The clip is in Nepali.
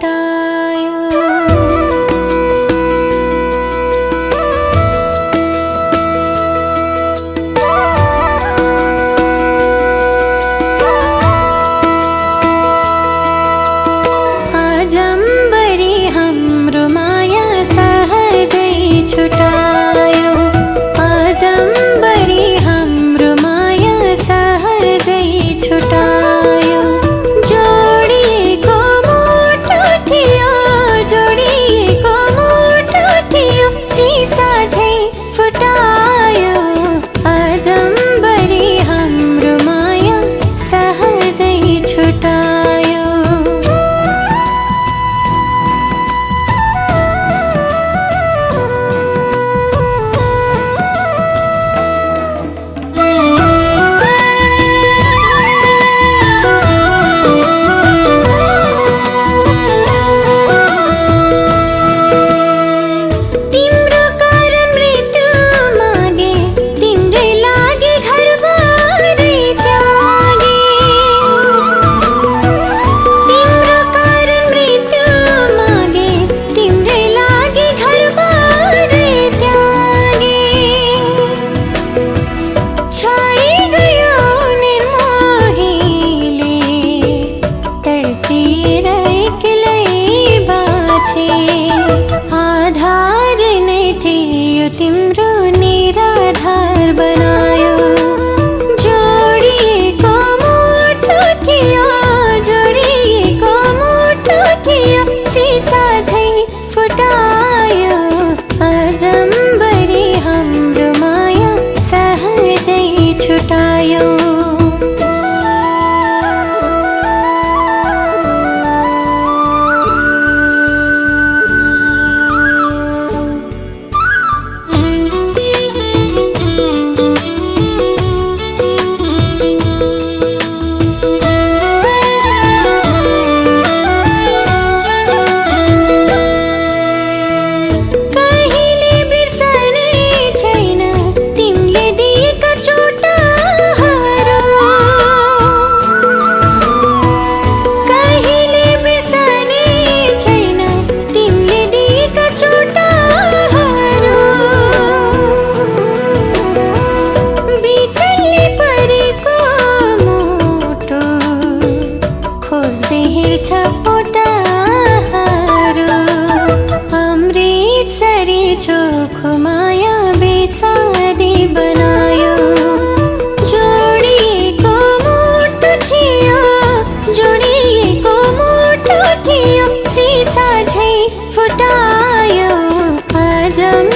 छुटायो। आजम्बरी हाम्रो माया सहजै छुटायो। आजम्बरी हाम्रो माया सहजै छुटायो। जोडिएको मुटु थियो, जोडिएको मुटु थियो, सिसा झै फुटायो। आजम्बरी हाम्रो माया सहजै छुटायो। तिम्रो निराधार बनायो। जोडिएको मुटु थियो, जोडिएको मुटु थियो, सिसा झै फुटायो। आजम्बरी हाम्रो माया सहजै छुटायो। अमृतसरी चोखो माया बेसादी बनायो। जोडिएको मुटु थियो, जोडिएको मुटु थियो, सिसा झै फुटायो। आजम